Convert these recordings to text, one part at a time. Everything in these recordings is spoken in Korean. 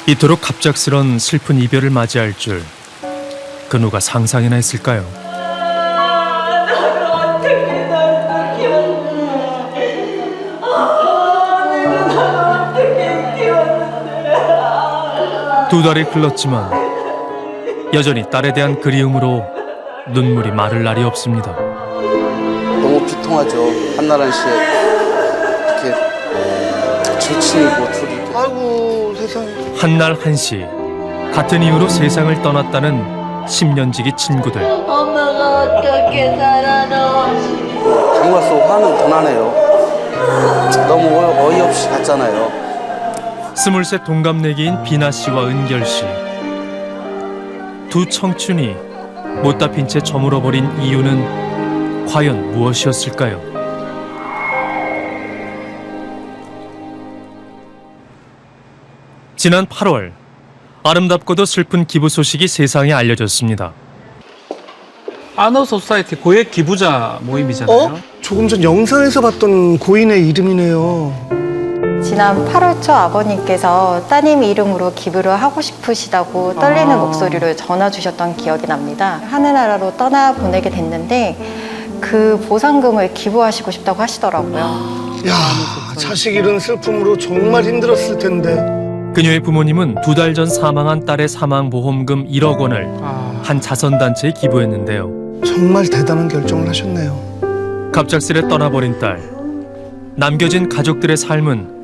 이토록 갑작스런 슬픈 이별을 맞이할 줄 그 누가 상상이나 했을까요? 나를 어떻게 날 키웠는데. 나를 어떻게 키웠는데. 두 달이 흘렀지만 여전히 딸에 대한 그리움으로 눈물이 마를 날이 없습니다. 너무 비통하죠. 한나란 씨 이렇게 절친이고 둘이 이렇게. 아이고 세상에. 한날 한시 같은 이유로 세상을 떠났다는 10년지기 친구들. 엄마가 어떻게 살아 너. 장마 속 화는 더 나네요. 너무 어이없이 갔잖아요. 23 동갑내기인 비나 씨와 은결 씨. 두 청춘이 못다 핀 채 저물어버린 이유는 과연 무엇이었을까요? 지난 8월 아름답고도 슬픈 기부 소식이 세상에 알려졌습니다. 아너 소사이티 고액 기부자 모임이잖아요. 조금 전 영상에서 봤던 고인의 이름이네요. 지난 8월 초 아버님께서 따님 이름으로 기부를 하고 싶으시다고 떨리는 목소리로 전화 주셨던 기억이 납니다. 하늘나라로 떠나보내게 됐는데 그 보상금을 기부하시고 싶다고 하시더라고요. 야, 자식 잃은 슬픔으로 정말 힘들었을 텐데. 그녀의 부모님은 2달 전 사망한 딸의 사망보험금 1억 원을 한 자선단체에 기부했는데요. 정말 대단한 결정을 하셨네요. 갑작스레 떠나버린 딸. 남겨진 가족들의 삶은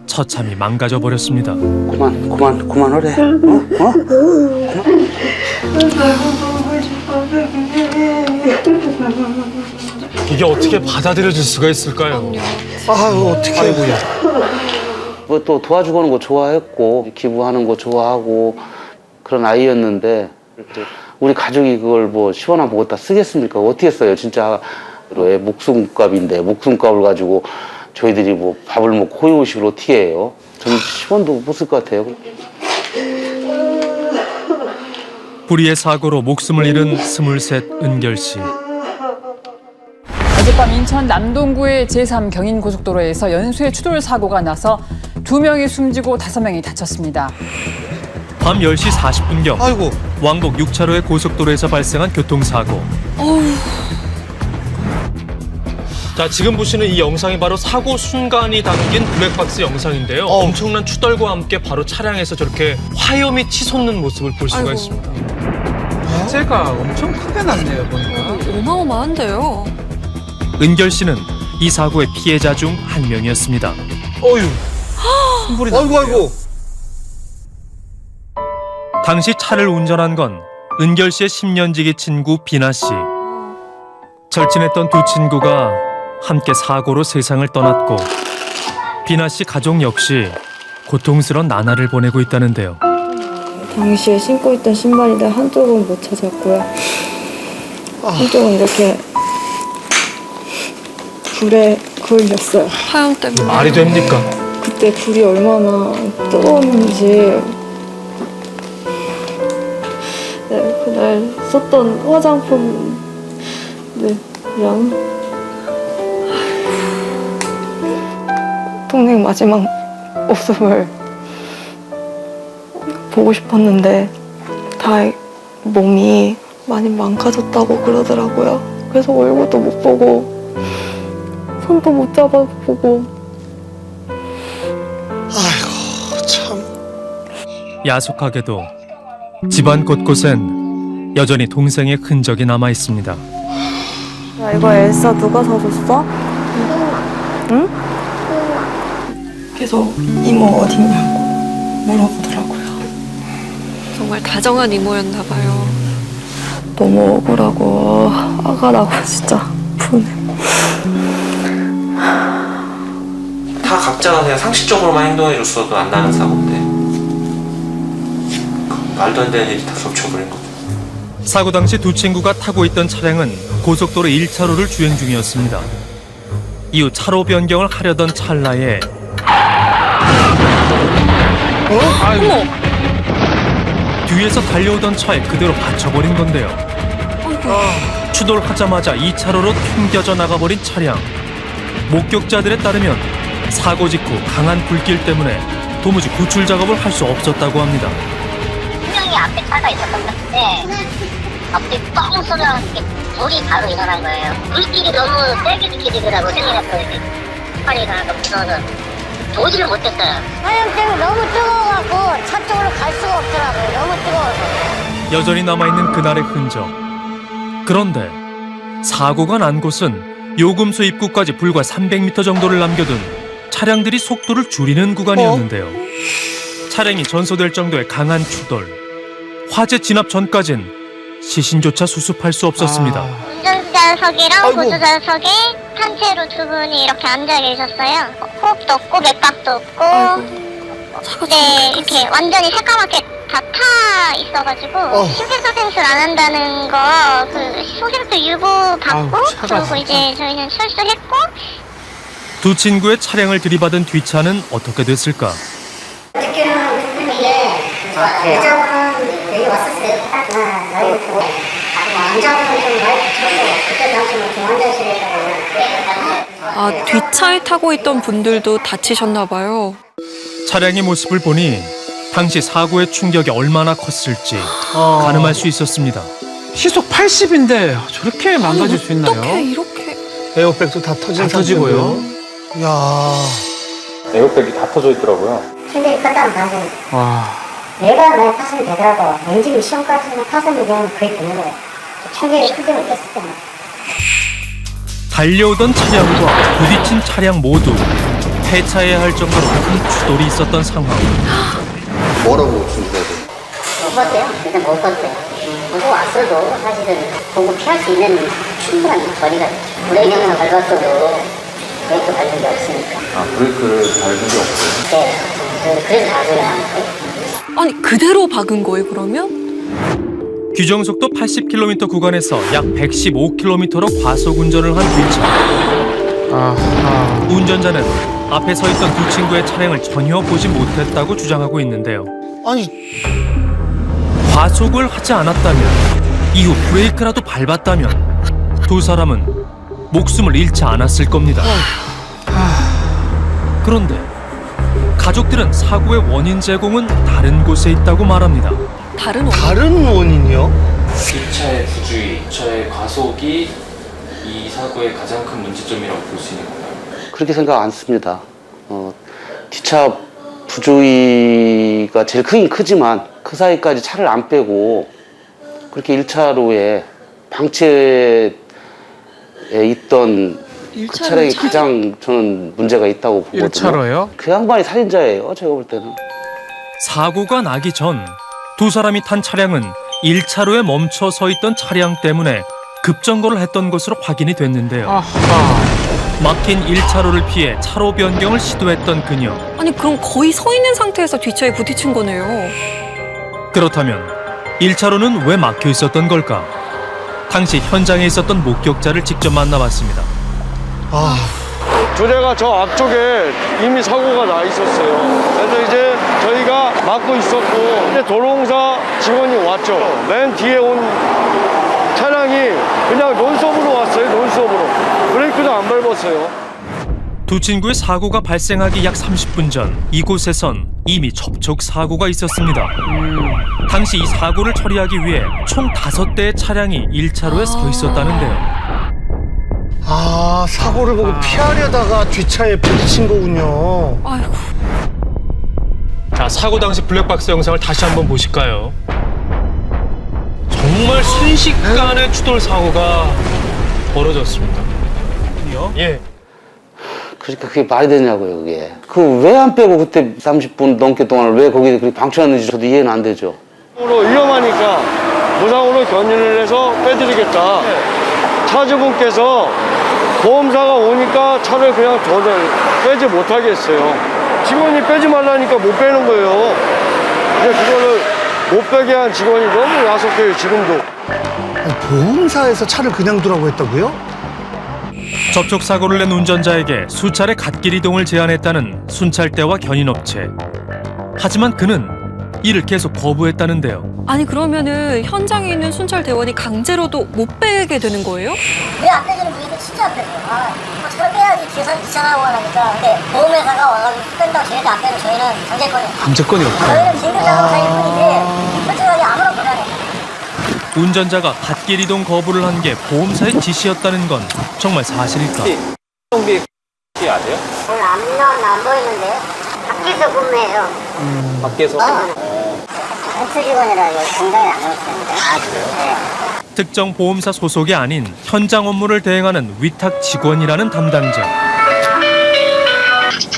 처참히 망가져 버렸습니다. 그만하래. 이게 어떻게 받아들여질 수가 있을까요? 아유, 어떡해. 뭐 또 도와주고 하는 거 좋아했고 기부하는 거 좋아하고 그런 아이였는데 우리 가족이 그걸 뭐 시원한 거 갖다 쓰겠습니까? 어떻게 써요? 진짜 왜 목숨값인데 목숨값을 가지고 저희들이 뭐 밥을 먹고 호의호식을 어떻게 해요? 저는 10원도 못 쓸 것 같아요. 불의의 사고로 목숨을 잃은 23 은결 씨. 어젯밤 인천 남동구의 제3경인고속도로에서 연쇄 추돌 사고가 나서 2명이 숨지고 5명이 다쳤습니다. 밤 10시 40분경 아이고. 왕복 6차로의 고속도로에서 발생한 교통사고. 자, 지금 보시는 이 영상이 바로 사고 순간이 담긴 블랙박스 영상인데요. 엄청난 추돌과 함께 바로 차량에서 저렇게 화염이 치솟는 모습을 볼 수가 있습니다. 화재가 엄청 크게 났네요, 보니까. 어마어마한데요. 은결 씨는 이 사고의 피해자 중 한 명이었습니다. 어휴. 숨불이 아이고. 당시 차를 운전한 건 은결 씨의 10년지기 친구 비나 씨. 절친했던 두 친구가 함께 사고로 세상을 떠났고 비나 씨 가족 역시 고통스러운 나날을 보내고 있다는데요. 당시에 신고 있던 신발인데 한쪽은 못 찾았고요. 한쪽은 이렇게 불에 그을렸어요. 화염 때문에. 말이 됩니까? 그때 불이 얼마나 뜨거웠는지. 네, 그날 썼던 화장품 랑 동생 마지막 모습을 보고 싶었는데 다 몸이 많이 망가졌다고 그러더라고요. 그래서 얼굴도 못 보고 손도 못 잡아보고. 아이고, 참. 야속하게도 집안 곳곳엔 여전히 동생의 흔적이 남아 있습니다. 야, 이거 엘사 누가 사줬어? 응? 계속 이모 어딨냐고 물어보더라고요. 정말 다정한 이모였나 봐요. 너무 억울하고 화가 나고 진짜 분해. 다 각자가 그냥 상식적으로만 행동해줬어도 안 나는 사고인데 말도 안 되는 일이 다 겹쳐버린 거죠. 사고 당시 두 친구가 타고 있던 차량은 고속도로 1차로를 주행 중이었습니다. 이후 차로 변경을 하려던 찰나에 어머! 뒤에서 달려오던 차에 그대로 받쳐버린 건데요. 추돌하자마자 2차로로 튕겨져 나가버린 차량. 목격자들에 따르면 사고 직후 강한 불길 때문에 도무지 구출 작업을 할 수 없었다고 합니다. 분명히 앞에 차가 있었던 것 같은데 앞에 뻥 쏘면 불이 바로 일어난 거예요. 불길이 너무 세게 느껴지더라고. 생각해서 이렇게 파리가 나서 무서워서 도지를 못했어요. 화염병이 너무 뜨거워갖고 차 쪽으로 갈 수가 없더라고요. 너무 뜨거워서. 여전히 남아있는 그날의 흔적. 그런데 사고가 난 곳은 요금소 입구까지 불과 300m 정도를 남겨둔 차량들이 속도를 줄이는 구간이었는데요. 차량이 전소될 정도의 강한 추돌. 화재 진압 전까진 시신조차 수습할 수 없었습니다. 운전자석이랑 보조자석에 단체로 두 분이 이렇게 앉아 계셨어요. 호흡도 없고 맥박도 없고 네 이렇게 완전히 새까맣게 다 타 있어가지고 심폐소생술 안 한다는 거 그 소생술 유보 받고 그리고 이제 저희는 철수했고 두 친구의 차량을 들이받은 뒷차는 어떻게 됐을까? 여기 왔었어요. 여기 보고 안전은 좀 많이 붙였어요. 그때 당시는 중환자실에다가 아, 뒷차에 타고 있던 분들도 다치셨나 봐요. 차량의 모습을 보니 당시 사고의 충격이 얼마나 컸을지 가늠할 수 있었습니다. 시속 80인데 저렇게 망가질 수 있나요? 어떻게 이렇게? 에어백도 다 터진 다 터지고요. 상태고요. 야. 에어백이 다 터져 있더라고요. 근데 그다음 당시 와. 내가 만약 탔으면 되더라도 엔진 시험까지는 탔으면 그냥 거의 되는 거예요. 충격이 크게 느꼈을 때는. 달려오던 차량과 부딪힌 차량 모두 폐차해야 할 정도로 큰 추돌이 있었던 상황. 뭐라고 준비해야 돼요? 못 봤어요. 일단 못 봤어요. 보고 왔어도 사실은 보고 피할 수 있는 충분한 거리가 브레이크만 밟았어도 브레이크 밟은 게 없으니까. 아, 브레이크를 밟은 게 없어요? 네. 그래서 나중에 한 거예요. 아니, 그대로 박은 거예요, 그러면? 규정속도 80km 구간에서 약 115km로 과속 운전을 한 뒷차. 운전자는 앞에 서 있던 두 친구의 차량을 전혀 보지 못했다고 주장하고 있는데요. 아니, 과속을 하지 않았다면, 이후 브레이크라도 밟았다면 두 사람은 목숨을 잃지 않았을 겁니다. 그런데 가족들은 사고의 원인 제공은 다른 곳에 있다고 말합니다. 다른 원인? 다른 원인이요? 1차의 부주의, 2차의 과속이 이 사고의 가장 큰 문제점이라고 볼 수 있는 건가요? 그렇게 생각 안 씁니다. 뒷차 부조의가 제일 크긴 크지만 그 사이까지 차를 안 빼고 그렇게 1차로에 방치에 있던 그 차량이 가장 저는 문제가 있다고 보거든요. 1차로요? 그 양반이 살인자예요, 제가 볼 때는. 사고가 나기 전 두 사람이 탄 차량은 1차로에 멈춰 서 있던 차량 때문에 급정거를 했던 것으로 확인이 됐는데요. 아하. 막힌 1차로를 피해 차로 변경을 시도했던 그녀. 아니, 그럼 거의 서 있는 상태에서 뒷차에 부딪힌 거네요. 그렇다면 1차로는 왜 막혀 있었던 걸까? 당시 현장에 있었던 목격자를 직접 만나봤습니다. 두 대가 저 앞쪽에 이미 사고가 나 있었어요. 그래서 이제 저희가 막고 있었고 이제 도로공사 직원이 왔죠. 맨 뒤에 온 차량이 그냥 논스톱으로 왔어요. 논스톱으로. 브레이크도 안 밟았어요. 두 친구의 사고가 발생하기 약 30분 전 이곳에선 이미 접촉 사고가 있었습니다. 당시 이 사고를 처리하기 위해 총 5대의 차량이 1차로에 서 있었다는데요. 사고를 보고 피하려다가 뒷차에 부딪힌 거군요. 아이고. 자, 사고 당시 블랙박스 영상을 다시 한번 보실까요? 정말 순식간에 추돌 사고가 벌어졌습니다. 예. 그러니까 그게 말이 되냐고요, 그게. 그 왜 안 빼고 그때 30분 넘게 동안 왜 거기에 그렇게 방치했는지 저도 이해는 안 되죠. 위험하니까 무상으로 견인을 해서 빼드리겠다. 차주분께서 보험사가 오니까 차를 그냥 빼지 못하게 했어요. 직원이 빼지 말라니까 못 빼는 거예요. 근데 그거를 못 빼게 한 직원이 너무 야속해요, 지금도. 보험사에서 차를 그냥 두라고 했다고요? 접촉 사고를 낸 운전자에게 수차례 갓길 이동을 제안했다는 순찰대와 견인업체. 하지만 그는 이를 계속 거부했다는데요. 아니, 그러면은 현장에 있는 순찰 대원이 강제로도 못 빼게 되는 거예요? 왜 안 빼주는 분이 진짜 안 빼줘요. 차를 빼야지 뒤에서 이상하고 하니까. 근데 보험회사가 와가지고 뺀다고 쟤네들 앞에는 저희는 경제권이 감정권이 없다. 저희는 긴급 작업할 뿐이지 솔직하게 아무런 불안해. 운전자가 갓길 이동 거부를 한 게 보험사의 지시였다는 건 정말 사실일까? 경비 아세요? 오늘 안 보이는데요? 밖에서 근무해요. 밖에서? 헬스 직원이라 공장에 안 오셨는데. 아, 그래요? 네. 특정 보험사 소속이 아닌 현장 업무를 대행하는 위탁 직원이라는 담당자.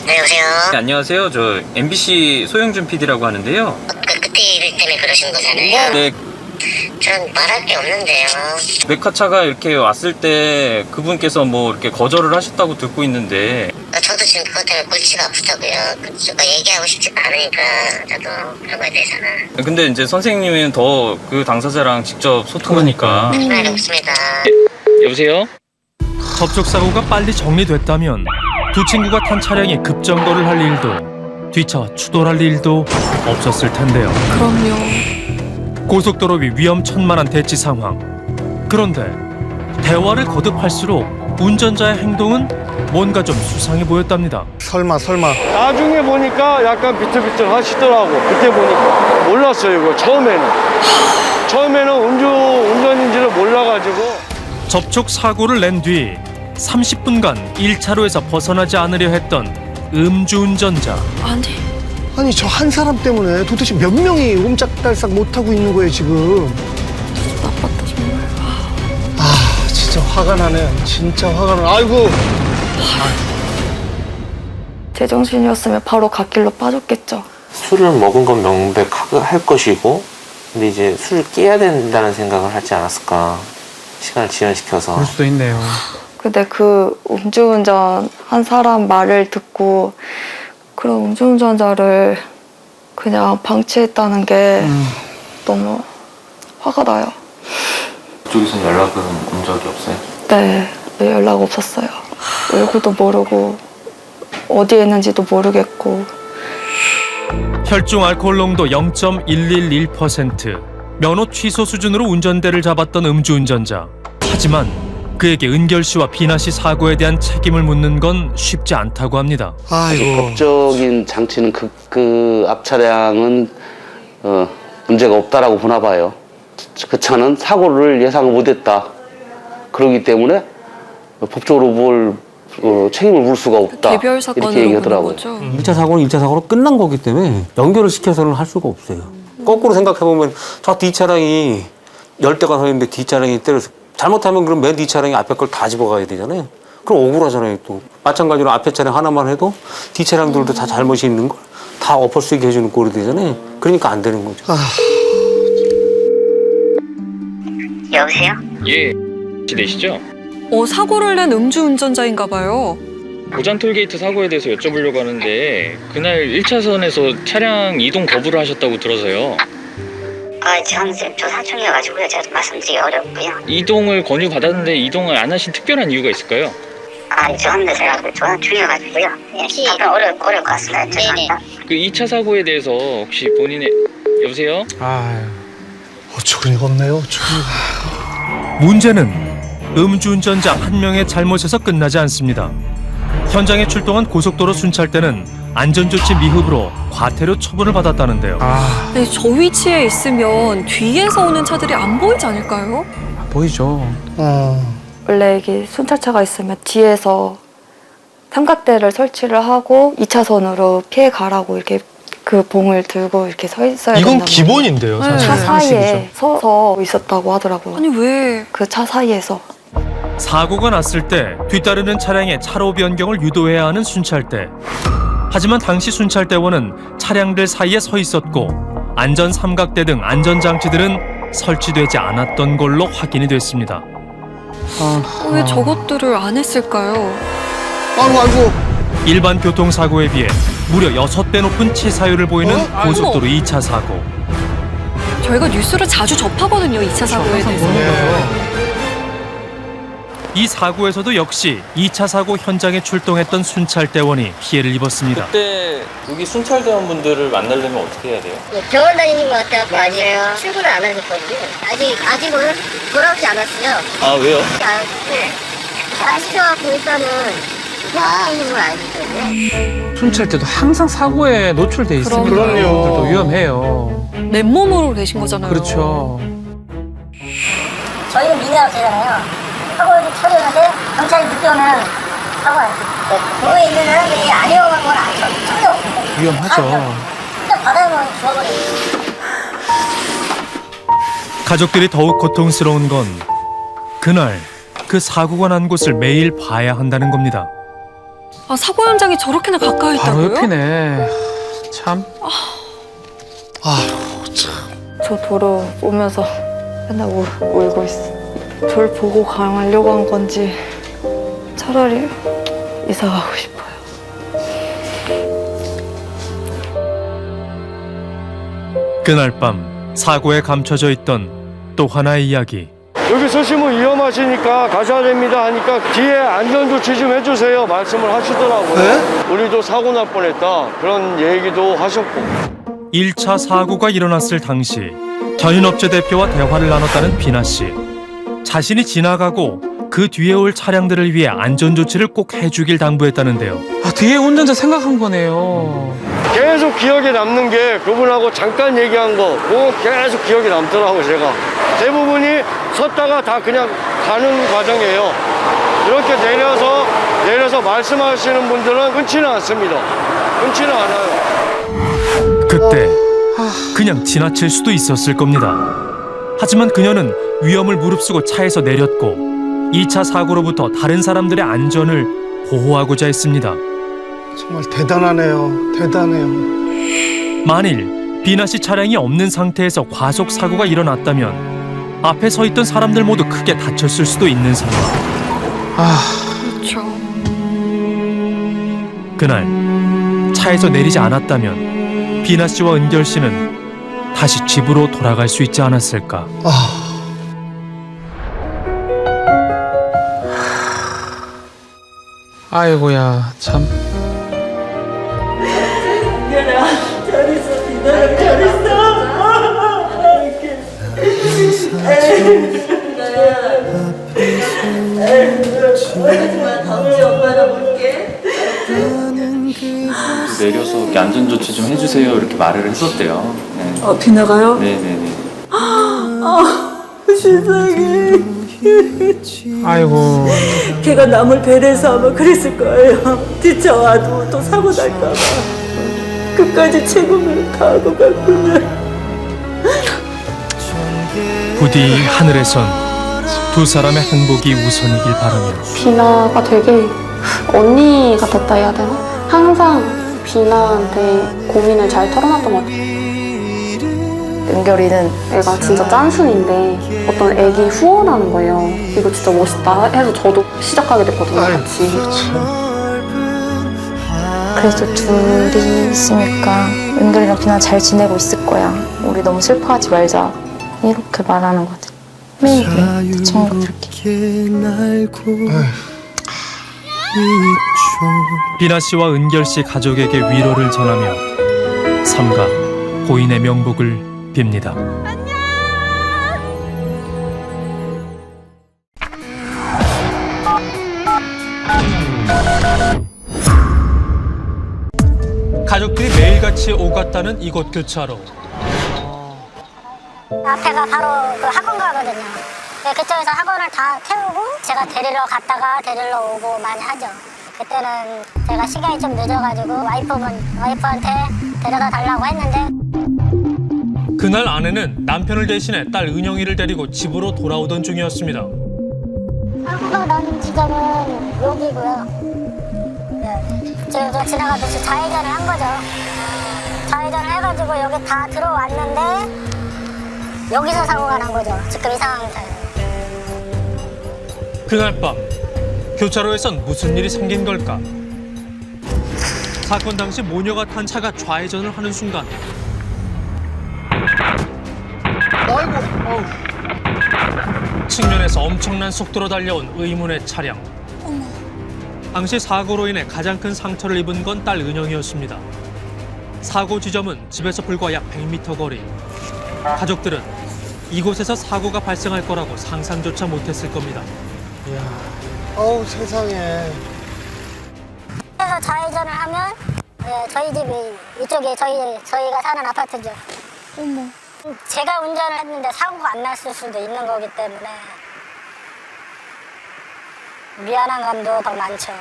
네, 여보세요? 네, 안녕하세요. 저 MBC 소영준 PD라고 하는데요. 그때 일 때문에 그러신 거잖아요. 네, 전 말할 게 없는데요. 메카차가 이렇게 왔을 때 그분께서 뭐 이렇게 거절을 하셨다고 듣고 있는데 저도 지금 그것 때문에 골치가 아프다고요. 그러니까 얘기하고 싶지가 않으니까 저도 그런 거에 대해서는. 근데 이제 선생님은 더 그 당사자랑 직접 소통하니까. 네, 없습니다. 여보세요? 접촉 사고가 빨리 정리됐다면 두 친구가 탄 차량이 급정거를 할 일도 뒤차 추돌할 일도 없었을 텐데요. 그럼요. 고속도로 위 위험천만한 대치 상황. 그런데 대화를 거듭할수록 운전자의 행동은 뭔가 좀 수상해 보였답니다. 설마. 나중에 보니까 약간 비틀비틀 하시더라고. 그때 보니까 몰랐어요. 이거 처음에는 운전인지를 몰라가지고. 접촉 사고를 낸 뒤 30분간 1차로에서 벗어나지 않으려 했던 음주운전자. 아니 저 한 사람 때문에 도대체 몇 명이 옴짝달싹 못하고 있는 거예요 지금. 나빴다 정말. 아 진짜 화가 나네. 진짜 화가 나. 아이고. 제정신이었으면 바로 갓길로 빠졌겠죠. 술을 먹은 건 명백할 것이고, 근데 이제 술을 깨야 된다는 생각을 하지 않았을까. 시간을 지연시켜서. 그럴 수도 있네요. 근데 그 음주운전 한 사람 말을 듣고 그런 음주운전자를 그냥 방치했다는 게 너무 화가 나요. 그쪽에서는 연락은 온 적이 없어요? 네, 연락 없었어요. 얼굴도 모르고 어디에 있는지도 모르겠고. 혈중 알코올 농도 0.111%. 면허 취소 수준으로 운전대를 잡았던 음주운전자. 하지만 그에게 은결 씨와 비나 씨 사고에 대한 책임을 묻는 건 쉽지 않다고 합니다. 아이고. 법적인 장치는 그 앞차량은 문제가 없다라고 보나 봐요. 그 차는 사고를 예상을 못했다. 그렇기 때문에 법적으로 뭘 책임을 물 수가 없다. 개별 이렇게 사건으로 얘기하더라고요. 보는 거죠. 1차 사고는 1차 사고로 끝난 거기 때문에 연결을 시켜서는 할 수가 없어요. 거꾸로 생각해보면 저 뒷차량이 10대가 서 있는데 뒷차량이 때려서 잘못하면 그럼 맨 뒷차량이 앞에 걸 다 집어가야 되잖아요. 그럼 억울하잖아요 또. 마찬가지로 앞에 차량 하나만 해도 뒷차량들도 다 잘못이 있는 걸 다 엎을 수 있게 해주는 꼴이 되잖아요. 그러니까 안 되는 거죠. 여보세요? 예, 혹시 내시죠? 사고를 낸 음주운전자인가 봐요. 고잔 톨게이트 사고에 대해서 여쭤보려고 하는데 그날 1차선에서 차량 이동 거부를 하셨다고 들어서요. 저는 저 사촌이어가지고요. 제가 말씀드리기 어렵고요. 이동을 권유받았는데 이동을 안 하신 특별한 이유가 있을까요? 죄송합니다. 제가 저 사촌이어가지고요. 약간 어려울 것 같습니다. 죄송합니다. 그 2차 사고에 대해서 혹시 본인의 여보세요? 어처구니가 없네요. 어처구니가. 문제는 음주운전자 한 명의 잘못에서 끝나지 않습니다. 현장에 출동한 고속도로 순찰대는 안전조치 미흡으로 과태료 처분을 받았다는데요. 네, 저 위치에 있으면 뒤에서 오는 차들이 안 보이지 않을까요? 보이죠. 원래 이게 순찰차가 있으면 뒤에서 삼각대를 설치를 하고 2차선으로 피해 가라고 이렇게 그 봉을 들고 이렇게 서 있어야 된다고. 이건 기본인데요. 사실. 차 사이에 상식이죠. 서서 있었다고 하더라고요. 아니 왜? 그 차 사이에서. 사고가 났을 때 뒤따르는 차량의 차로 변경을 유도해야 하는 순찰대. 하지만 당시 순찰대원은 차량들 사이에 서 있었고 안전 삼각대 등 안전장치들은 설치되지 않았던 걸로 확인이 됐습니다. 왜 저것들을 안 했을까요? 아이고. 일반 교통사고에 비해 무려 6배 높은 치사율을 보이는 고속도로 2차 사고. 저희가 뉴스를 자주 접하거든요, 2차 사고에 대해서. 이 사고에서도 역시 2차 사고 현장에 출동했던 순찰대원이 피해를 입었습니다. 그때 여기 순찰대원분들을 만나려면 어떻게 해야 돼요? 병원 다니는 것 같아요. 아니에요. 출근을 안 하셨거든요. 아직은 돌아오지 않았어요. 아 왜요? 아시죠? 보니까는 생기는 걸 알기 때문에. 순찰 때도 항상 사고에 노출돼 있으니까 그럼요. 이분들도 위험해요. 맨몸으로 계신 거잖아요. 그렇죠. 저희는 민영학회잖아요. 사고를 처리하는데 경찰이 늦게 오면 사고가 났어요. 도로에 있는 사람들이 안 위험한 건 전혀 없습니다. 위험하죠. 진짜 바다에 죽어버려요. 가족들이 더욱 고통스러운 건 그날 그 사고가 난 곳을 매일 봐야 한다는 겁니다. 아, 사고 현장이 저렇게나 가까이 바로 있다고요? 옆이네. 참. 저 도로 오면서 맨날 울고 있어. 저를 보고 가려고 한 건지 차라리 이사 가고 싶어요. 그날 밤 사고에 감춰져 있던 또 하나의 이야기. 여기 서시면 위험하시니까 가셔야 됩니다 하니까 뒤에 안전조치 좀 해주세요 말씀을 하시더라고요. 우리도 사고 날 뻔했다 그런 얘기도 하셨고. 1차 사고가 일어났을 당시 견인업체 대표와 대화를 나눴다는 비나 씨. 자신이 지나가고 그 뒤에 올 차량들을 위해 안전조치를 꼭 해주길 당부했다는데요. 아, 뒤에 운전자 생각한 거네요. 계속 기억에 남는 게 그분하고 잠깐 얘기한 거 그거 계속 기억에 남더라고요. 제가 대부분이 섰다가 다 그냥 가는 과정이에요. 이렇게 내려서 말씀하시는 분들은 흔치는 않습니다. 흔치는 않아요. 그때 그냥 지나칠 수도 있었을 겁니다. 하지만 그녀는 위험을 무릅쓰고 차에서 내렸고 2차 사고로부터 다른 사람들의 안전을 보호하고자 했습니다. 정말 대단하네요. 대단해요. 만일 비나 씨 차량이 없는 상태에서 과속 사고가 일어났다면 앞에 서 있던 사람들 모두 크게 다쳤을 수도 있는 상황. 그렇죠. 그날 차에서 내리지 않았다면 비나 씨와 은결 씨는 다시 집으로 돌아갈 수 있지 않았을까. 아이고야, 참. 은결아, 잘 있어. 비나야, 잘 있어. 하지만 다음 주에 엄마랑 올게. 내려서 이렇게 안전조치 좀 해주세요 이렇게 말을 했었대요. 네. 비나가요? 네네네. 세상에. 아이고. 걔가 남을 배려해서 아마 그랬을 거예요. 뒤쳐와도 또 사고 날까 봐. 끝까지 책임을 다하고 갔구나. 부디 하늘에선 두 사람의 행복이 우선이길 바라며 비나가 되게 언니 같았다 해야 되나? 항상 비나한테 고민을 잘 털어놨던 것 같아요. 은결이는 애가 진짜 짠순인데 어떤 애기 후원하는 거예요. 이거 진짜 멋있다 해서 저도 시작하게 됐거든요, 같이. 그래도 둘이 있으니까 은결이랑 비나 잘 지내고 있을 거야. 우리 너무 슬퍼하지 말자. 이렇게 말하는 거든. 매일 그래. 친구들끼리. 비나 씨와 은결 씨 가족에게 위로를 전하며 삼가 고인의 명복을 빕니다. 가족들이 매일같이 오갔다는 이곳 교차로. 앞에가 바로 그 학원가거든요. 그쪽에서 학원을 다 태우고 제가 데리러 갔다가 데리러 오고 많이 하죠. 그때는 제가 시간이 좀 늦어가지고 와이프한테 데려다 달라고 했는데 그날 아내는 남편을 대신해 딸 은영이를 데리고 집으로 돌아오던 중이었습니다. 사고가 난 지점은 여기고요. 네. 저 지나가듯이 좌회전을 한 거죠. 좌회전을 해가지고 여기 다 들어왔는데 여기서 사고가 난 거죠. 지금 이 상황에서요. 그날 밤 교차로에선 무슨 일이 생긴 걸까? 사건 당시 모녀가 탄 차가 좌회전을 하는 순간 측면에서 엄청난 속도로 달려온 의문의 차량. 당시 사고로 인해 가장 큰 상처를 입은 건 딸 은영이었습니다. 사고 지점은 집에서 불과 약 100m 거리. 가족들은 이곳에서 사고가 발생할 거라고 상상조차 못했을 겁니다. 어우, 세상에. 여기서 좌회전을 하면 저희 집이 이쪽에 저희가 사는 아파트죠. 어머. 제가 운전을 했는데 사고가 안 났을 수도 있는 거기 때문에 미안한 감도 더 많죠.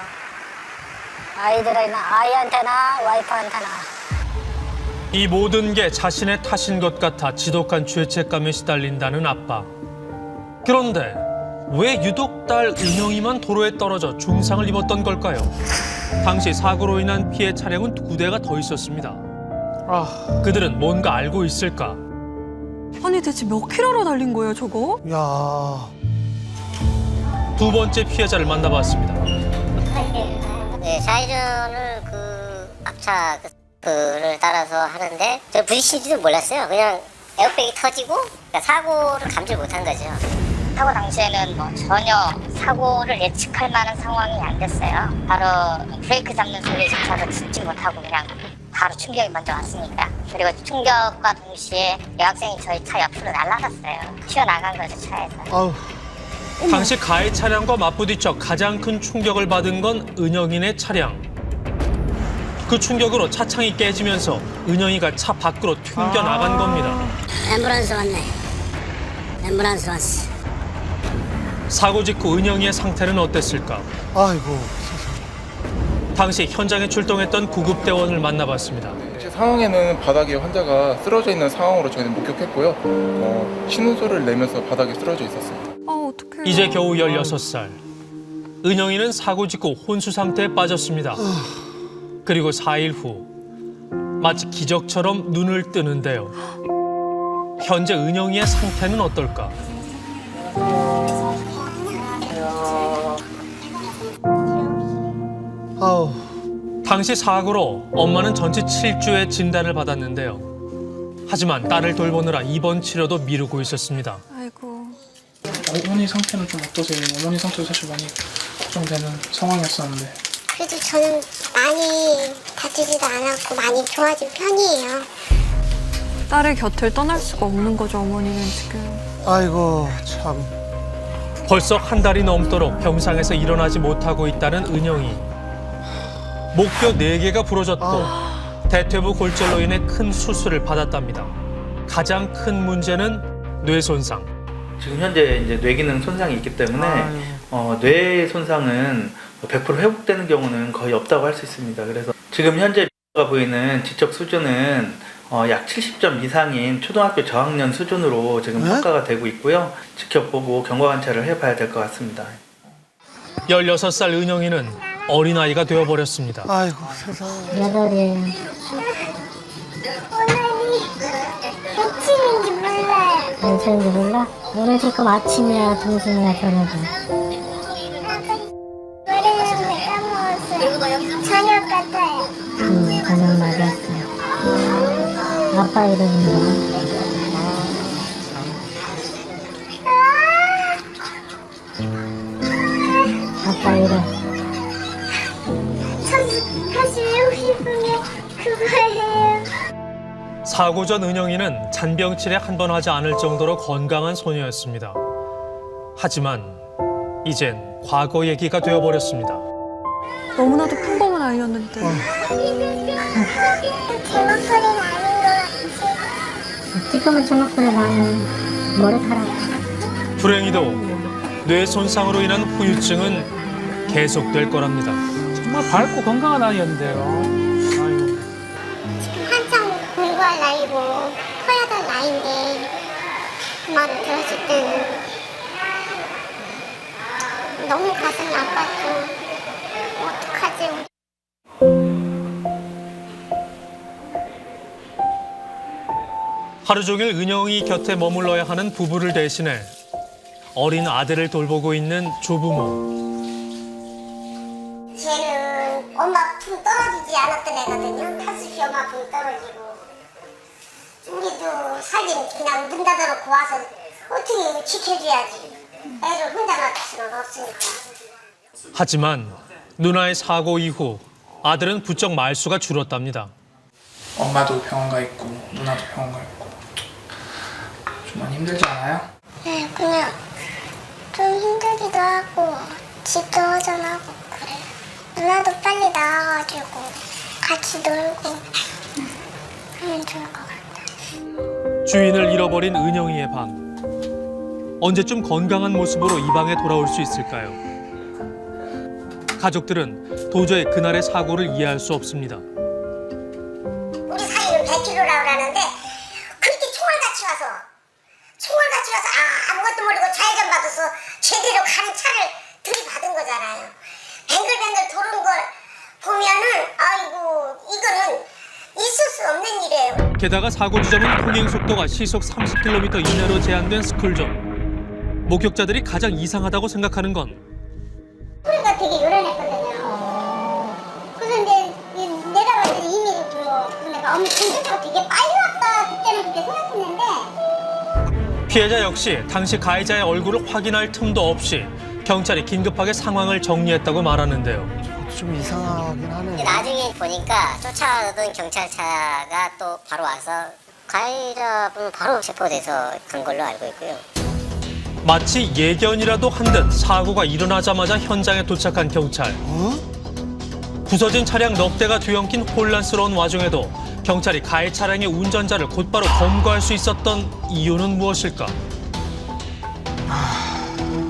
아이한테나 와이프한테나. 이 모든 게 자신의 탓인 것 같아 지독한 죄책감에 시달린다는 아빠. 그런데 왜 유독 딸 은영이만 도로에 떨어져 중상을 입었던 걸까요? 당시 사고로 인한 피해 차량은 2대가 더 있었습니다. 그들은 뭔가 알고 있을까? 아니 대체 몇 킬로로 달린 거예요 저거? 야. 두 번째 피해자를 만나봤습니다. 네, 좌회전을 앞차 를 따라서 하는데 제가 부딪힌지도 몰랐어요. 그냥 에어백이 터지고 사고를 감지 못한 거죠. 사고 당시에는 전혀 사고를 예측할 만한 상황이 안 됐어요. 바로 브레이크 잡는 소리조차도 듣지 못하고 그냥 바로 충격이 먼저 왔으니까. 그리고 충격과 동시에 여학생이 저희 차 옆으로 날아갔어요. 튀어나간 거죠, 차에서. 당시 가해 차량과 맞부딪혀 가장 큰 충격을 받은 건 은영이네 차량. 그 충격으로 차창이 깨지면서 은영이가 차 밖으로 튕겨나간 겁니다. 앰뷸런스 왔네. 앰뷸런스 왔어. 사고 직후 은영이의 상태는 어땠을까? 아이고. 당시 현장에 출동했던 구급대원을 만나봤습니다. 제 상황에는 바닥에 환자가 쓰러져 있는 상황으로 저희는 목격했고요. 신음 소리를 내면서 바닥에 쓰러져 있었어요. 어떡해요. 이제 겨우 16살. 은영이는 사고 직후 혼수 상태에 빠졌습니다. 그리고 4일 후 마치 기적처럼 눈을 뜨는데요. 현재 은영이의 상태는 어떨까? 당시 사고로 엄마는 전치 7주의 진단을 받았는데요. 하지만 딸을 돌보느라 입원 치료도 미루고 있었습니다. 아이고. 어머니 상태는 좀 어떠세요? 어머니 상태도 사실 많이 걱정되는 상황이었었는데. 그래도 저는 많이 다치지도 않았고 많이 좋아진 편이에요. 딸의 곁을 떠날 수가 없는 거죠 어머니는 지금. 아이고 참. 벌써 한 달이 넘도록 병상에서 일어나지 못하고 있다는 은영이. 목뼈 4개가 부러졌고 대퇴부 골절로 인해 큰 수술을 받았답니다. 가장 큰 문제는 뇌 손상. 지금 현재 이제 뇌기능 손상이 있기 때문에 뇌 손상은 100% 회복되는 경우는 거의 없다고 할 수 있습니다. 그래서 지금 현재 가 보이는 지적 수준은 약 70점 이상인 초등학교 저학년 수준으로 지금 평가가 되고 있고요. 지켜보고 경과 관찰을 해봐야 될 것 같습니다. 16살 은영이는 어린아이가 되어버렸습니다. 아이고 세상에. 여덟이에요. 며칠인지 몰라요. 며칠인지 몰라? 오늘 지금 아침이야 동생이나 저녁이야. 머리는 까먹었어요. 저녁 같아요. 저녁 맞았어요. 아빠 이름이요. 아빠 이름. 사실 배우고 싶은 게 그거예요. 사고 전 은영이는 잔병 치레 한 번 하지 않을 정도로 건강한 소녀였습니다. 하지만 이젠 과거 얘기가 되어버렸습니다. 너무나도 평범한 아이였는데. 제 목소리는 아닌 것 같아요. 지금은 제 목소리 나는 머리카락. 불행히도 뇌 손상으로 인한 후유증은 계속될 거랍니다. 정말 밝고 건강한 아이였는데요. 아유. 지금 한창 공부할 나이고 커야 될 나이인데 그 말을 들었을 때는 너무 가슴이 아팠죠. 어떡하지? 하루 종일 은영이 곁에 머물러야 하는 부부를 대신해 어린 아들을 돌보고 있는 조부모. 쟤는 엄마 붕 떨어지지 않았던 애거든요. 하수시 엄마 붕 떨어지고. 우리도 살긴 그냥 문 닫아놓고 와서 어떻게 지켜줘야지. 애를 혼자 놔둘 수는 없으니까. 하지만 누나의 사고 이후 아들은 부쩍 말수가 줄었답니다. 엄마도 병원 가 있고 누나도 병원 가 있고 좀 많이 힘들지 않아요? 네, 그냥 좀 힘들기도 하고 집도 허전하고 그래요. 누나도 빨리 나와가지고 같이 놀고 하면 좋을 것 같아. 주인을 잃어버린 은영이의 방. 언제쯤 건강한 모습으로 이 방에 돌아올 수 있을까요? 가족들은 도저히 그날의 사고를 이해할 수 없습니다. 우리 사이는 100km라고 하는데 그렇게 총알같이 와서 아무것도 모르고 좌회전 받아서 제대로 가는 차를 들이받은 거잖아요. 뱅글뱅글 도는 걸 보면은 아이고 이거는 있을 수 없는 일이에요. 게다가 사고 지점은 통행 속도가 시속 30km 이내로 제한된 스쿨존. 목격자들이 가장 이상하다고 생각하는 건 소리가 되게 요란했거든요. 그래서 이제 내가 봤을 때 이미 내가 운전자가 되게 빨리 왔다 그때는 그렇게 생각했는데 피해자 역시 당시 가해자의 얼굴을 확인할 틈도 없이 경찰이 긴급하게 상황을 정리했다고 말하는데요. 좀 이상하긴 하네. 나중에 보니까 쫓아오던 경찰차가 또 바로 와서 가해자분 바로 체포돼서 간 걸로 알고 있고요. 마치 예견이라도 한 듯 사고가 일어나자마자 현장에 도착한 경찰. 부서진 차량 넉 대가 뒤엉킨 혼란스러운 와중에도 경찰이 가해 차량의 운전자를 곧바로 검거할 수 있었던 이유는 무엇일까?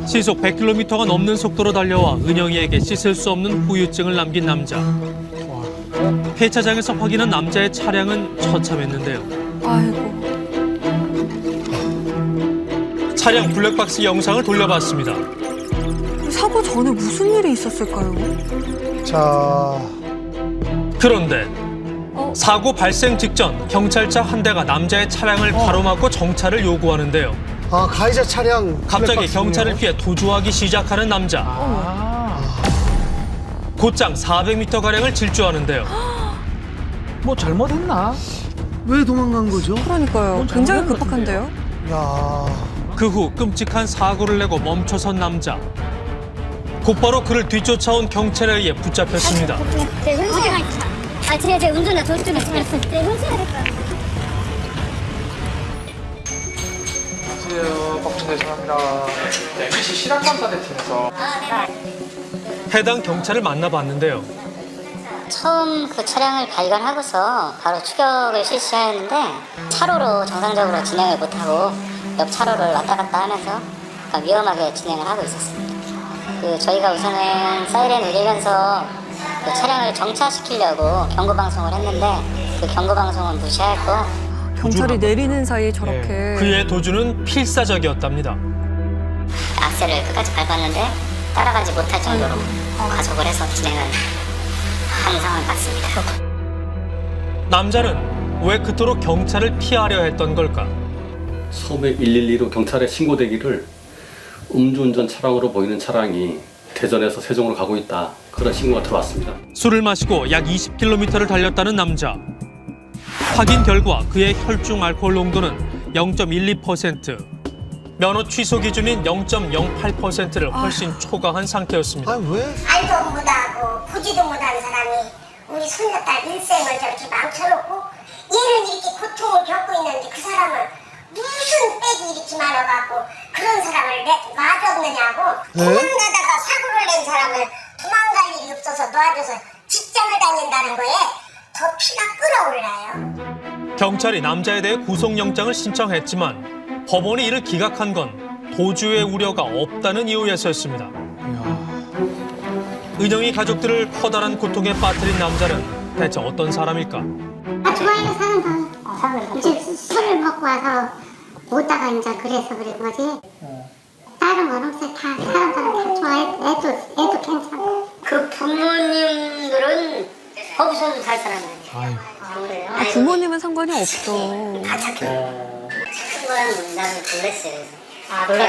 시속 100km가 넘는 속도로 달려와 은영이에게 씻을 수 없는 후유증을 남긴 남자. 폐차장에서 확인한 남자의 차량은 처참했는데요. 아이고. 차량 블랙박스 영상을 돌려봤습니다. 사고 전에 무슨 일이 있었을까요? 자, 그런데 사고 발생 직전 경찰차 한 대가 남자의 차량을 가로막고 정차를 요구하는데요. 아, 가해자 차량 갑자기 블랙박스군요. 경찰을 피해 도주하기 시작하는 남자. 곧장 400m가량을 질주하는데요. 뭐 잘못했나? 왜 도망간 거죠? 그러니까요. 굉장히 급박한데요? 야, 그 후 끔찍한 사고를 내고 멈춰선 남자. 곧바로 그를 뒤쫓아온 경찰에 의해 붙잡혔습니다. 제 운전자 조수를 했을 때 혼자야 될 거야. 안녕하세요. 박준대 전화입니다. MBC 실황감사대팀에서 해당 경찰을 만나봤는데요. 처음 그 차량을 발견하고서 바로 추격을 실시하였는데 차로로 정상적으로 진행을 못하고 옆 차로를 왔다 갔다 하면서 위험하게 진행을 하고 있었습니다. 저희가 우선은 사이렌 울리면서 그 차량을 정차시키려고 경고방송을 했는데 그 경고방송은 무시했고 경찰이 내리는 사이에 저렇게. 그의 도주는 필사적이었답니다. 악셀을 끝까지 밟았는데 따라가지 못할 정도로 가속을 해서 진행을 하는 상황을 봤습니다. 남자는 왜 그토록 경찰을 피하려 했던 걸까? 처음에 112로 경찰에 신고되기를 음주운전 차량으로 보이는 차량이 대전에서 세종으로 가고 있다. 그런 신고가 들어왔습니다. 술을 마시고 약 20km를 달렸다는 남자. 확인 결과 그의 혈중 알코올 농도는 0.12%. 면허 취소 기준인 0.08%를 훨씬 초과한 상태였습니다. 아, 왜? 알도 못하고 보지도 못한 사람이 우리 손녀딸 인생을 저렇게 망쳐놓고 얘는 이렇게 고통을 겪고 있는데 그 사람은 무슨 빽이 이렇게 많아갖고 그런 사람을 놔뒀느냐고. 도망가다가 사고를 낸 사람을 도망갈 일이 없어서 놔줘서 직장을 다닌다는 거에 더 피가 끓어올라요. 경찰이 남자에 대해 구속영장을 신청했지만 법원이 이를 기각한 건 도주의 우려가 없다는 이유에서였습니다. 은영이 가족들을 커다란 고통에 빠뜨린 남자는 대체 어떤 사람일까? 주말에 사는 거 이제 술을 먹고 와서 오다가 이제 그래서 그런 거지. 다른 건 없어요. 다 사람들은 다 좋아해. 애도 괜찮아. 그 부모님들은 거기서도 살 사람이 아니에요. 아, 부모님은 상관이 없어. 큰 거랑 나는 놀랬어요. 그럴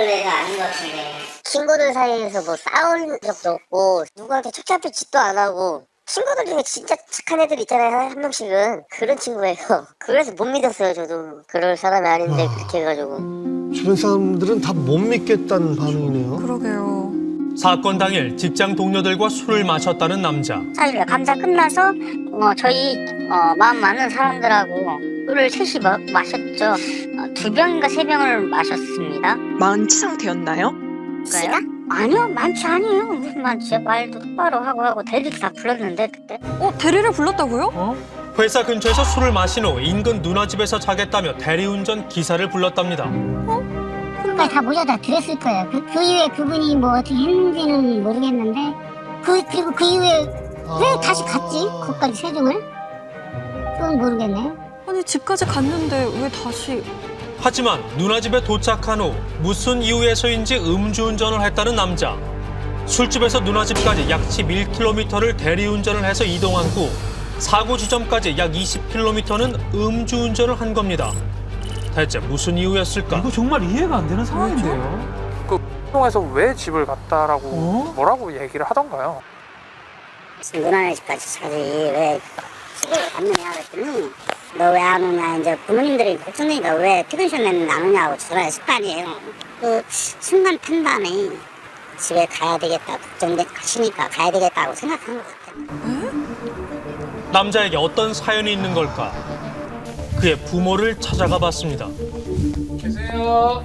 애가 아닌 것 같은데. 친구들 사이에서 뭐 싸울 적도 없고 누구한테 쫓아필 짓도 안 하고 친구들 중에 진짜 착한 애들 있잖아요. 한 명씩은. 그런 친구예요. 그래서 못 믿었어요. 저도. 그럴 사람이 아닌데 그렇게 해가지고. 주변 사람들은 다 못 믿겠다는 반응이네요. 그러게요. 사건 당일 직장 동료들과 술을 마셨다는 남자. 사실 감사 끝나서 저희 마음 많은 사람들하고 술을 셋이 마셨죠. 2병인가 3병을 마셨습니다. 만취 상태였나요? 씨가? 아니요, 많지 않아요. 무슨 많지? 말도 똑바로 하고 대리도 다 불렀는데 그때. 대리를 불렀다고요? 회사 근처에서 술을 마신 후 인근 누나 집에서 자겠다며 대리운전 기사를 불렀답니다. 그러니까 다 모여다 드렸을 거예요. 그 이후에 그분이 뭐 어떻게 했는지는 모르겠는데 그리고 그 이후에 왜 다시 갔지? 거기까지 세종을? 그건 모르겠네. 아니 집까지 갔는데 왜 다시? 하지만 누나 집에 도착한 후 무슨 이유에서인지 음주운전을 했다는 남자. 술집에서 누나 집까지 약 11km를 대리운전을 해서 이동한 후 사고 지점까지 약 20km는 음주운전을 한 겁니다. 대체 무슨 이유였을까? 이거 정말 이해가 안 되는 상황인데요. 그 통해서 왜 집을 갔다라고 뭐라고 얘기를 하던가요? 누나네 집까지 가지 왜 집을 갔느냐 그랬더니 너 왜 안 오냐 이제 부모님들이 걱정되니까 왜 퇴근 시간에는 안 오냐고 전화를 습관이에요. 그 순간 판단에 집에 가야 되겠다 걱정하시니까 가야 되겠다고 생각한 것 같아요. 남자에게 어떤 사연이 있는 걸까? 그의 부모를 찾아가 봤습니다. 계세요.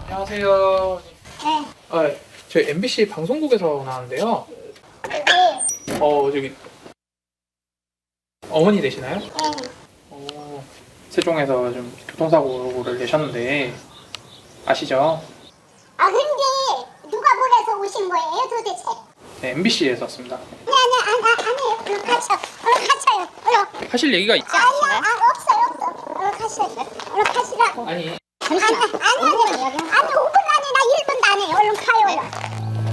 안녕하세요. 네. 저희 MBC 방송국에서 나왔는데요. 저기 어머니 되시나요? 네. 세종에서 좀 교통사고를 내셨는데 아시죠? 근데 누가 보내서 오신 거예요 도대체? 네, MBC에서 왔습니다. 아니에요. 얼른 가셔요. 얼른. 하실 얘기가 있죠? 없어요. 얼른 가시라고. 아니. 잠시만. 아니 5분 안이나 1분도 안 해요. 얼른 가요.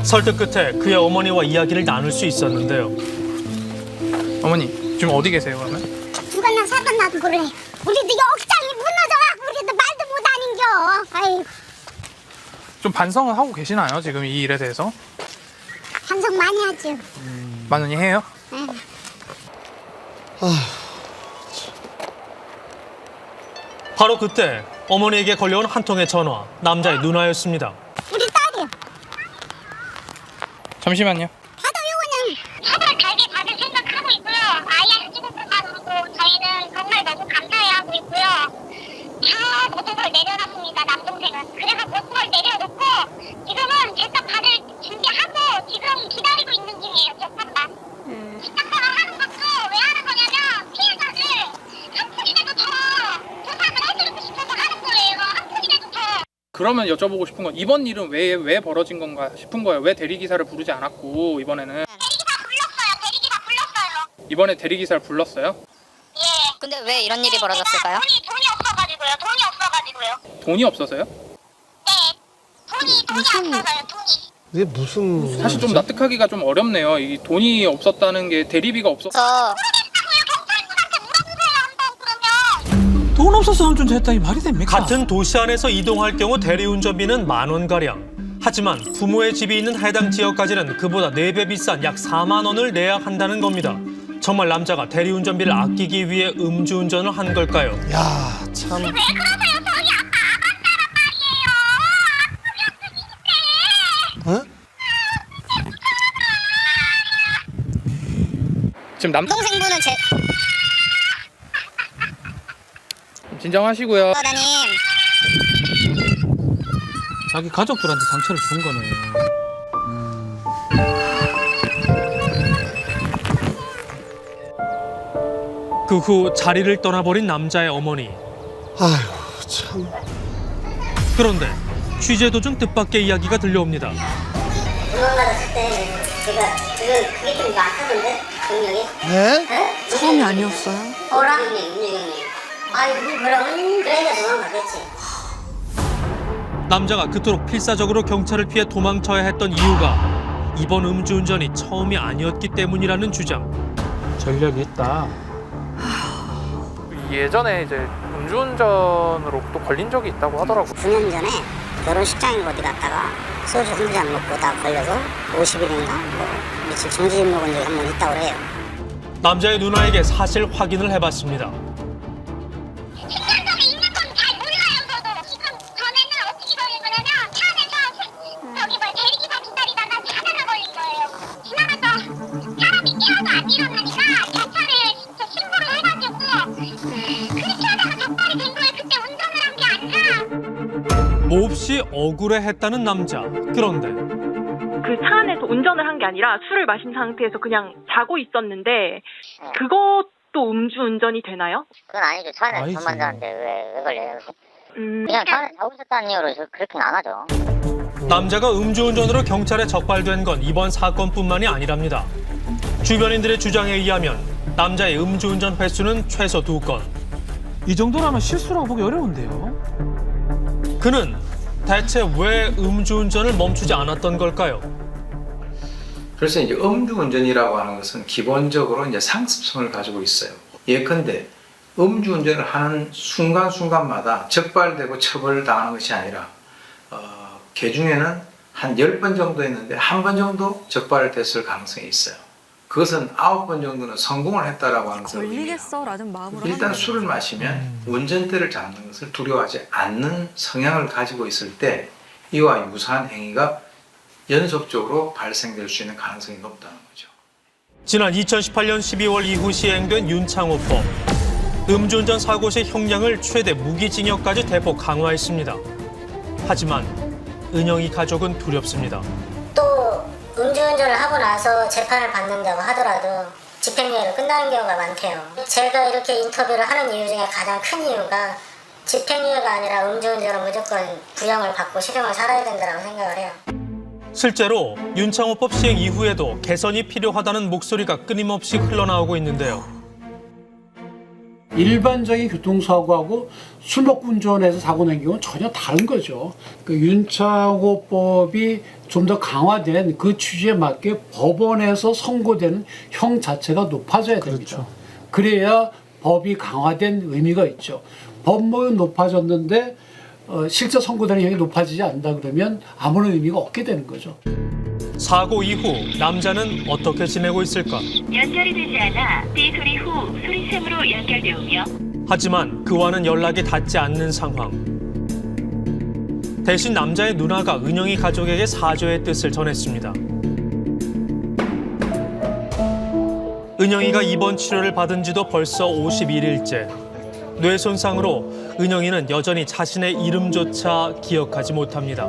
설득 끝에 그의 어머니와 이야기를 나눌 수 있었는데요. 어머니, 지금 어디 계세요, 그러면? 죽었나 살았나도 몰래. 우리도 역장이 무너져갖고 우리도 말도 못 하는겨. 아이고. 좀 반성을 하고 계시나요, 지금 이 일에 대해서? 반성 많이 하죠. 많이 해요? 네. 바로 그때 어머니에게 걸려온 한 통의 전화. 남자의 누나였습니다. 우리 딸이요. 잠시만요. 차를 달게 받을 생각하고 있고요. 아이의 수급만으로도 저희는 정말 너무 감사해하고 있고요. 다 모든 걸 내려놨습니다. 남동생은. 그래서 모든 걸 내려놓고 지금은 제값 받을 준비하고 지금 기다리고 있는 중이에요. 제값만. 제값만 하는 것도 왜 하는 거냐면 피해자들 한 푼이라도 더 보상을 해주고 싶어서 하는 거예요. 한 푼이라도 더. 그러면 여쭤보고 싶은 건 이번 일은 왜 벌어진 건가 싶은 거예요. 왜 대리기사를 부르지 않았고 이번에는. 대리기사 불렀어요. 이번에 대리기사를 불렀어요? 근데 왜 이런 일이 벌어졌을까요? 돈이 없어가지고요. 돈이 없어서요? 돈이 없어서요. 이게 무슨 사실 좀 납득하기가 좀 어렵네요. 이 돈이 없었다는 게 대리비가 없어서. 돈 없어서 운전했다니 말이 됩니까? 같은 도시 안에서 이동할 경우 대리운전비는 10,000원가량. 하지만 부모의 집이 있는 해당 지역까지는 그보다 4배 비싼 약 4만 원을 내야 한다는 겁니다. 정말 남자가 대리운전비를 아끼기 위해 음주운전을 한 걸까요? 야, 참. 왜 그러세요? 저희 아빠 말이에요. 어? 지금 동생분은 진정하시고요. 사장님. 자기 가족들한테 상처를 준 거네요. 그 후 자리를 떠나버린 남자의 어머니. 아휴, 참. 그런데 취재 도중 뜻밖의 이야기가 들려옵니다. 도망가셨을 때 제가 그게 좀 약하던데 경력이? 네? 처음이 아니었어요? 어라? 윤여경님. 아이고 그러면 그러니까 도망가겠지. 남자가 그토록 필사적으로 경찰을 피해 도망쳐야 했던 이유가 이번 음주운전이 처음이 아니었기 때문이라는 주장. 전력이 있다. 예전에 이제 음주운전으로 또 걸린 적이 있다고 하더라고요. 9년 전에 결혼식장에 어디 갔다가 소주 한 잔 먹고 다 걸려서 50일인가 뭐 며칠 정지심 먹은 적이 한 번 있다고 해요. 남자의 누나에게 사실 확인을 해봤습니다. 식당에 있는 건 잘 몰라요. 저도 지금 전에는 어떻게 걸린 거냐면 차 안에서 저기 대리기사 기다리다가 자다가 걸린 거예요. 지나가서 사람이 깨어도 안 일어나니까 경찰에 신고를 해가지고 그렇게 하다가 적발이 된 거예요. 그때 운전을 한 게 아니라. 몹시 없이 억울해했다는 남자. 그런데 그 차 안에서 운전을 한 게 아니라 술을 마신 상태에서 그냥 자고 있었는데 그것도 음주운전이 되나요? 그건 아니죠. 차 안에서 잠만 자는데 왜 걸려요? 그냥 차 안에서 자고 있었다는 이유로 그렇게는 안 하죠. 남자가 음주운전으로 경찰에 적발된 건 이번 사건뿐만이 아니랍니다. 주변인들의 주장에 의하면 남자의 음주운전 횟수는 최소 2건. 이 정도라면 실수라고 보기 어려운데요. 그는 대체 왜 음주운전을 멈추지 않았던 걸까요? 그래서 이제 음주운전이라고 하는 것은 기본적으로 이제 상습성을 가지고 있어요. 예컨대 음주운전을 하는 순간순간마다 적발되고 처벌당하는 것이 아니라 개중에는 한 10번 정도 했는데 한 번 정도 적발됐을 가능성이 있어요. 그것은 9번 정도는 성공을 했다라고 하는 것을 걸리겠어라는 마음으로 일단 술을 마시면 운전대를 잡는 것을 두려워하지 않는 성향을 가지고 있을 때 이와 유사한 행위가 연속적으로 발생될 수 있는 가능성이 높다는 거죠. 지난 2018년 12월 이후 시행된 윤창호법. 음주운전 사고 시 형량을 최대 무기징역까지 대폭 강화했습니다. 하지만 은영이 가족은 두렵습니다. 또 음주운전을 하고 나서 재판을 받는다고 하더라도 집행유예로 끝나는 경우가 많대요. 제가 이렇게 인터뷰를 하는 이유 중에 가장 큰 이유가 집행유예가 아니라 음주운전은 무조건 부형을 받고 실형을 살아야 된다고 생각을 해요. 실제로 윤창호법 시행 이후에도 개선이 필요하다는 목소리가 끊임없이 흘러나오고 있는데요. 일반적인 교통사고하고 술 먹고 운전해서 사고 낸 경우는 전혀 다른 거죠. 그 윤창호법이 좀 더 강화된 그 취지에 맞게 법원에서 선고되는 형 자체가 높아져야 됩니다. 그래야 법이 강화된 의미가 있죠. 법목은 높아졌는데 실제 선고되는 형이 높아지지 않는다 그러면 아무런 의미가 없게 되는 거죠. 사고 이후 남자는 어떻게 지내고 있을까? 연결이 되지 않아 삐 소리 후 소리샘으로 연결되오며 하지만 그와는 연락이 닿지 않는 상황. 대신 남자의 누나가 은영이 가족에게 사죄의 뜻을 전했습니다. 은영이가 입원 치료를 받은 지도 벌써 51일째. 뇌 손상으로 은영이는 여전히 자신의 이름조차 기억하지 못합니다.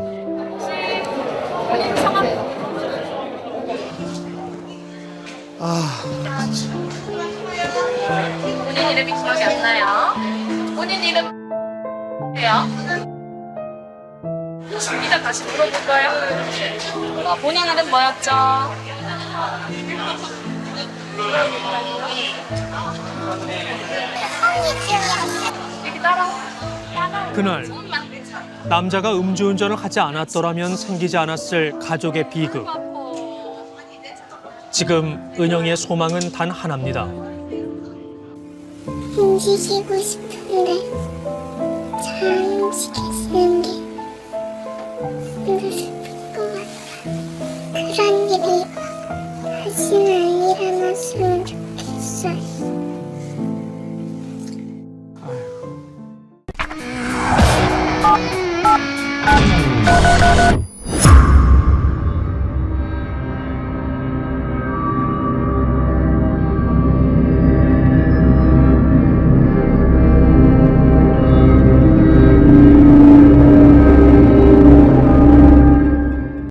본인 이름이 기억이 안 나요? 본인 이름 뭐예요? 이따 다시 물어볼까요? 본인 이름 뭐였죠? 여기 따라. 그날 남자가 음주운전을 하지 않았더라면 생기지 않았을 가족의 비극. 지금 은영이의 소망은 단 하나입니다. 움직이고 싶은데 잘 움직이시는 게 힘들어요.